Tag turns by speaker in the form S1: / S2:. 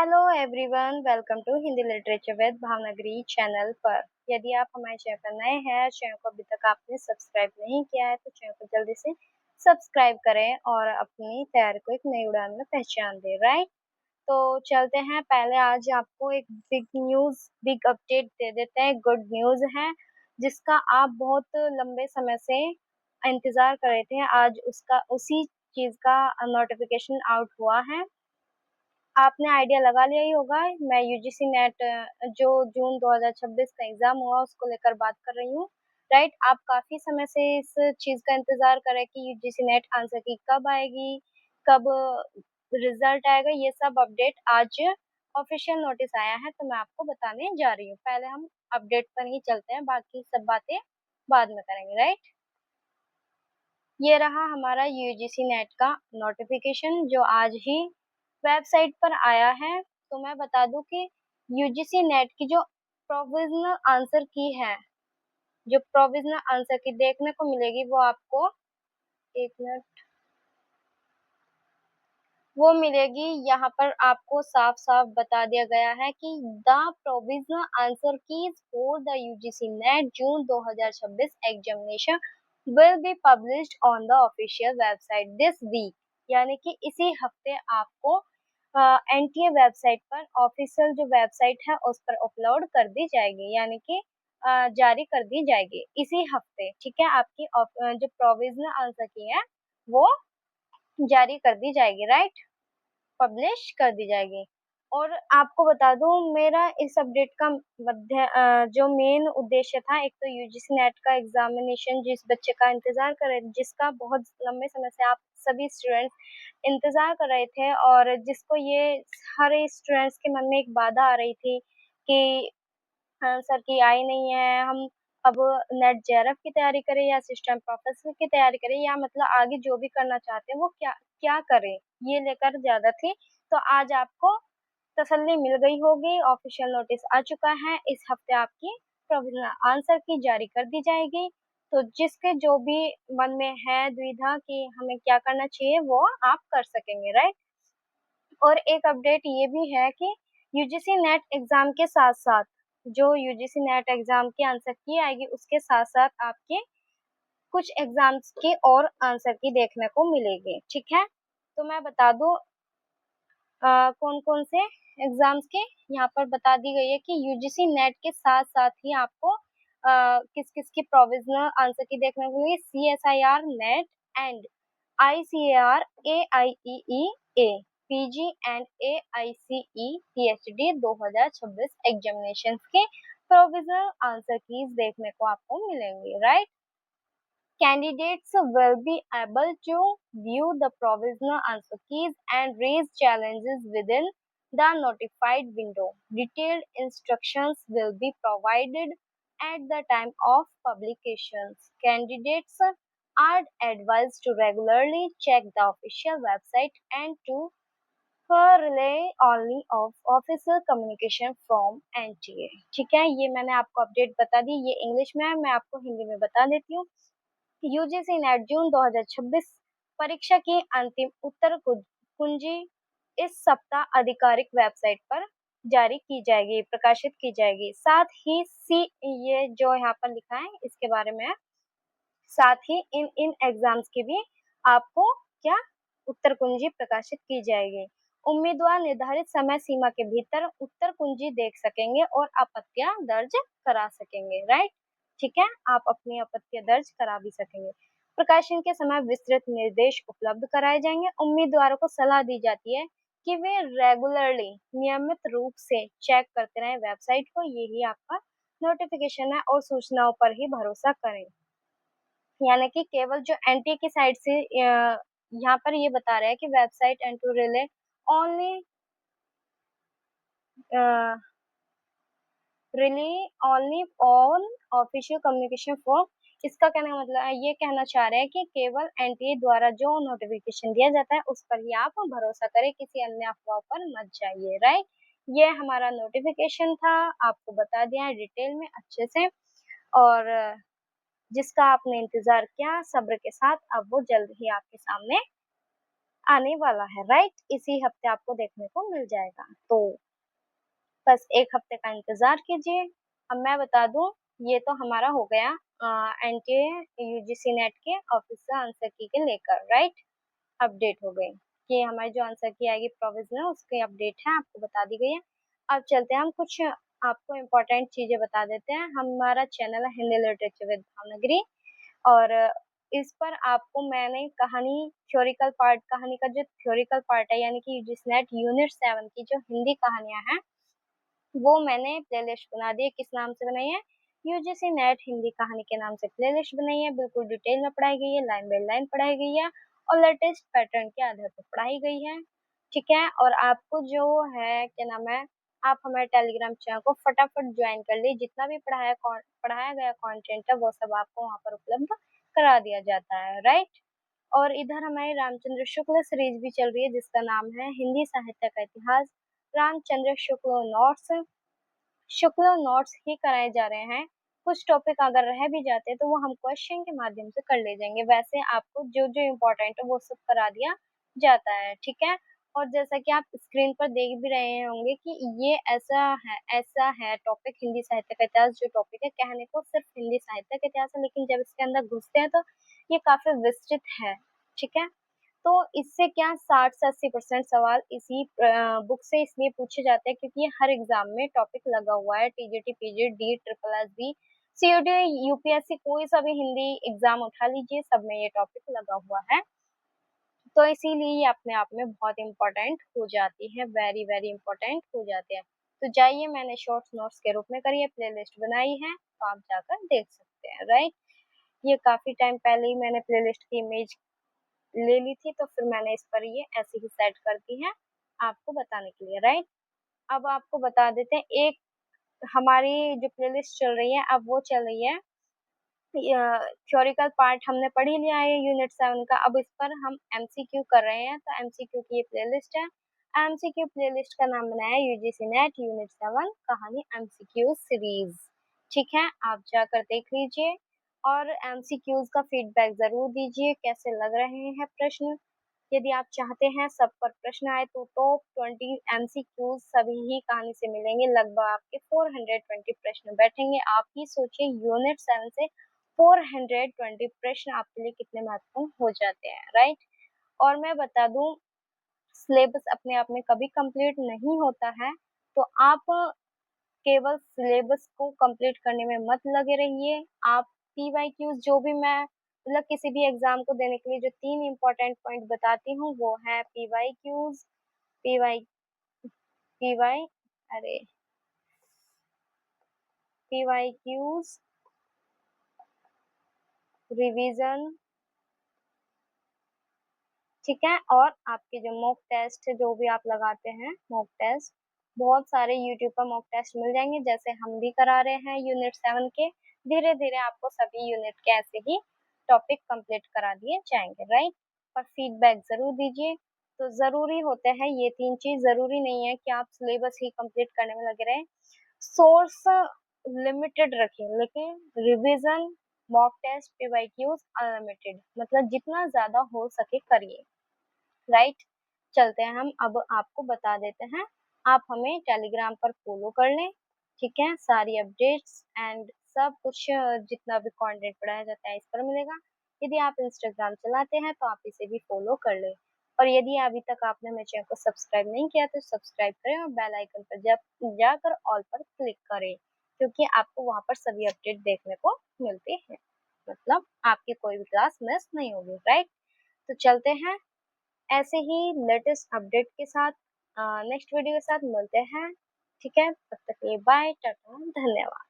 S1: Hello everyone, welcome to Hindi literature with Bhavnagari channel पर। यदि आप हमारे चैनल पर नए हैं, चैनल को अभी तक आपने सब्सक्राइब नहीं किया है तो चैनल को जल्दी से सब्सक्राइब करें और अपनी तैयारी को एक नई उड़ान में पहचान दें। राइट, तो चलते हैं। पहले आज आपको एक बिग अपडेट दे देते हैं। गुड न्यूज़ है जिसका आप बहुत लंबे समय से इंतजार कर रहे थे। आज उसका उसी चीज़ का नोटिफिकेशन आउट हुआ है। आपने आइडिया लगा लिया ही होगा। मैं यूजीसी नेट जो जून 2026 का एग्जाम हुआ उसको लेकर बात कर रही हूँ। राइट, आप काफी समय से इस चीज का इंतजार कर रहे हैं कि यूजीसी नेट आंसर की कब आएगी, कब रिजल्ट आएगा। ये सब अपडेट आज ऑफिशियल नोटिस आया है तो मैं आपको बताने जा रही हूँ। पहले हम अपडेट पर ही चलते हैं, बाकी सब बातें बाद में करेंगे। राइट, ये रहा हमारा यूजीसी नेट का नोटिफिकेशन जो आज ही वेबसाइट पर आया है। तो मैं बता दूं कि यूजीसी नेट की जो प्रोविजनल आंसर की है, जो प्रोविजनल आंसर की देखने को मिलेगी वो आपको एक मिनट वो मिलेगी। यहाँ पर आपको साफ साफ बता दिया गया है कि the provisional answer keys for the UGC NET June 2026 examination will be published on the official website this week. यानी कि इसी हफ्ते आपको एनटीए वेबसाइट पर, ऑफिशियल जो वेबसाइट है उस पर अपलोड कर दी जाएगी, यानी कि जारी कर दी जाएगी इसी हफ्ते। ठीक है, आपकी जो प्रोविजनल आंसर की है वो जारी कर दी जाएगी। राइट, पब्लिश कर दी जाएगी। और आपको बता दूं, मेरा इस अपडेट का जो मेन उद्देश्य था, एक तो यूजीसी नेट का एग्जामिनेशन जिस बच्चे का इंतजार कर रहे, जिसका बहुत लंबे समय से आप सभी स्टूडेंट्स इंतजार कर रहे थे और जिसको ये हर स्टूडेंट्स के मन में एक बाधा आ रही थी कि सर की आई नहीं है, हम अब नेट जेआरएफ की तैयारी करें या असिस्टेंट प्रोफेसर की तैयारी करें, या मतलब आगे जो भी करना चाहते हैं वो क्या क्या करें, ये लेकर ज्यादा थी। तो आज आपको तसल्ली मिल गई होगी, ऑफिशियल नोटिस आ चुका है। इस हफ्ते आपकी प्रोविजनल आंसर की जारी कर दी जाएगी। तो जिसके जो भी मन में है द्विधा कि हमें क्या करना चाहिए वो आप कर सकेंगे। राइट, और एक अपडेट ये भी है कि यूजीसी नेट एग्जाम के साथ साथ, जो यूजीसी नेट एग्जाम की आंसर की आएगी उसके साथ साथ आपके कुछ एग्जाम्स के और आंसर की देखने को मिलेगी। ठीक है, तो मैं बता दूं कौन कौन से एग्जाम्स के यहाँ पर बता दी गई है कि यूजीसी नेट के साथ साथ ही आपको किस किस की प्रोविजनल आंसर की देखने को मिलेगी। CSIR net and ICAR AIEE A PG and AICE PhD 2026 examination के प्रोविजनल आंसर कीज देखने को आपको मिलेंगे। Right, candidates will be able to view the provisional answer keys and raise challenges within the notified window. Detailed instructions will be provided at the time of publications. Candidates are advised to regularly check the official website and to rely only of official communication from NTA। ठीक है, ये मैंने आपको update बता दी। ये English में है, मैं आपको हिंदी में बता देती हूँ। यूजीसी नेट जून 2026 परीक्षा की अंतिम उत्तर कुंजी इस सप्ताह आधिकारिक वेबसाइट पर जारी की जाएगी, प्रकाशित की जाएगी। साथ ही ये जो यहाँ पर लिखा है इसके बारे में, साथ ही इन एग्जाम्स की भी आपको क्या उत्तर कुंजी प्रकाशित की जाएगी। उम्मीदवार निर्धारित समय सीमा के भीतर उत्तर कुंजी देख सकेंगे और आपत्तियां दर्ज करा सकेंगे। राइट, ठीक है, आप अपनी आपत्तियां दर्ज करा भी सकेंगे। प्रकाशन के समय विस्तृत निर्देश उपलब्ध कराए जाएंगे। उम्मीदवारों को सलाह दी जाती है कि वे रेगुलरली, नियमित रूप से चेक करते रहें वेबसाइट को। यही आपका नोटिफिकेशन है और सूचनाओं पर ही भरोसा करें। यानी कि केवल जो एनटीए की साइड से यहाँ पर ये बता रहा है कि website and to rely only on official communication for. इसका कहने का मतलब है, ये कहना चाह रहे हैं कि केवल एनटीए द्वारा जो नोटिफिकेशन दिया जाता है उस पर ही आप भरोसा करें, किसी अन्य अफवाह पर मत जाइए। राइट, ये हमारा नोटिफिकेशन था, आपको बता दिया है डिटेल में अच्छे से, और जिसका आपने इंतजार किया सब्र के साथ, अब वो जल्द ही आपके सामने आने वाला है, राइट? इसी हफ्ते आपको देखने को मिल जाएगा। तो बस 1 हफ्ते का इंतज़ार कीजिए। अब मैं बता दूँ, ये तो हमारा हो गया एनटीए यूजीसी नेट के ऑफिशियल आंसर की के लेकर, राइट? अपडेट हो गई कि हमारी जो आंसर की आएगी प्रोविज़नल उसकी अपडेट है, आपको बता दी गई है। अब चलते हैं हम कुछ आपको इम्पोर्टेंट चीज़ें बता देते हैं। हमारा चैनल है हिंदी लिटरेचर विद भावनगरी और इस पर आपको मैंने कहानी का जो थ्योरिकल पार्ट है यानी कि यूजीसी नेट यूनिट 7 की जो हिंदी कहानियाँ हैं वो मैंने प्लेलिस्ट बना दी है। किस नाम से बनाई है? यूजीसी नेट हिंदी कहानी के नाम से प्लेलिस्ट बनाई है। बिल्कुल डिटेल में पढ़ाई गई है, लाइन बाय लाइन पढ़ाई गई है और लेटेस्ट पैटर्न के आधार पर पढ़ाई गई है। ठीक है? और आपको जो है क्या नाम है, आप हमारे टेलीग्राम चैनल को फटाफट ज्वाइन कर लीजिए। जितना भी पढ़ाया गया कंटेंट है वो सब आपको वहाँ पर उपलब्ध करा दिया जाता है, राइट? और इधर हमारी रामचंद्र शुक्ल सीरीज भी चल रही है जिसका नाम है हिंदी साहित्य का इतिहास रामचंद्र शुक्ल नोट्स ही कराए जा रहे हैं। कुछ टॉपिक अगर रह भी जाते हैं तो वो हम क्वेश्चन के माध्यम से कर ले जाएंगे। वैसे आपको जो जो इम्पोर्टेंट है वो सब करा दिया जाता है, ठीक है? और जैसा कि आप स्क्रीन पर देख भी रहे होंगे कि ये ऐसा है टॉपिक हिंदी साहित्य का इतिहास जो टॉपिक है कहने को सिर्फ हिंदी साहित्य का इतिहास है लेकिन जब इसके अंदर घुसते हैं तो ये काफी विस्तृत है, ठीक है? तो इससे क्या 60 से 80% सवाल इसी बुक से इसलिए पूछे जाते हैं क्योंकि ये हर एग्जाम में टॉपिक लगा हुआ है। TGT, PG, triple S B, CUET, UPSC कोई सा भी हिंदी एग्जाम उठा लीजिए सब में ये टॉपिक लगा हुआ है। तो इसीलिए ये अपने आप में बहुत इम्पोर्टेंट हो जाती है, वेरी वेरी इम्पोर्टेंट हो जाते हैं। तो जाइए मैंने शॉर्ट्स नोट्स के रूप में करी है, प्लेलिस्ट बनाई है तो आप जाकर देख सकते हैं, राइट? ये काफी टाइम पहले ही मैंने प्लेलिस्ट की इमेज ले ली थी तो फिर मैंने इस पर ये ऐसे ही सेट कर दी है आपको बताने के लिए, राइट? अब आपको बता देते हैं एक हमारी जो प्लेलिस्ट चल रही है अब वो चल रही है थ्योरिकल पार्ट हमने पढ़ ही लिया है यूनिट 7 का। अब इस पर हम एमसीक्यू कर रहे हैं तो एमसीक्यू की ये प्लेलिस्ट है। एमसीक्यू प्लेलिस्ट का नाम बनाया यूजीसी नेट यूनिट 7 कहानी एमसीक्यू सीरीज, ठीक है? आप जाकर देख लीजिए और एमसीक्यूज का फीडबैक जरूर दीजिए कैसे लग रहे हैं प्रश्न। यदि आप चाहते हैं सब पर प्रश्न आए तो टॉप 20 एमसीक्यूज सभी ही कहानी से मिलेंगे। लगभग आपके 420 प्रश्न बैठेंगे। आप ही सोचिए यूनिट 7 से 420 प्रश्न आपके लिए कितने महत्वपूर्ण हो जाते हैं, राइट? और मैं बता दूं सिलेबस अपने आप में कभी कंप्लीट नहीं होता है तो आप केवल सिलेबस को कंप्लीट करने में मत लगे रहिए। आप पीवाईक्यूज जो भी मैं मतलब किसी भी एग्जाम को देने के लिए जो 3 इम्पोर्टेंट पॉइंट बताती हूँ वो है पीवाईक्यूज, पीवाई पीवाई अरे पीवाईक्यूज, रिवीजन, ठीक है? और आपके जो मॉक टेस्ट जो भी आप लगाते हैं मॉक टेस्ट, बहुत सारे यूट्यूब पर मॉक टेस्ट मिल जाएंगे जैसे हम भी करा रहे हैं यूनिट 7 के। धीरे धीरे आपको सभी यूनिट के ऐसे ही टॉपिक कंप्लीट करा दिए जाएंगे, राइट? पर फीडबैक जरूर दीजिए। तो जरूरी होते हैं ये 3 चीज, जरूरी नहीं है कि आप सिलेबस ही कंप्लीट करने में लगे रहें। सोर्स लिमिटेड रखिए लेकिन revision, mock test, PYQs unlimited, मतलब जितना ज्यादा हो सके करिए, राइट? चलते हैं हम अब आपको बता देते हैं। आप हमें टेलीग्राम पर फॉलो कर लें, ठीक है? सारी अपडेट्स एंड सब कुछ जितना भी कंटेंट पढ़ाया जाता है इस पर मिलेगा। यदि आप इंस्टाग्राम चलाते हैं तो आप इसे भी फॉलो कर लें। और यदि अभी तक आपने मेरे चैनल को सब्सक्राइब नहीं किया तो सब्सक्राइब करें और बेल आइकन पर जाकर ऑल पर क्लिक करें क्योंकि आपको वहां पर सभी अपडेट देखने को मिलते हैं। मतलब आपकी कोई भी क्लास मिस नहीं होगी, राइट? तो चलते हैं ऐसे ही लेटेस्ट अपडेट के साथ नेक्स्ट वीडियो के साथ मिलते हैं, ठीक है? तब तक के लिए बाय, टाटा, धन्यवाद।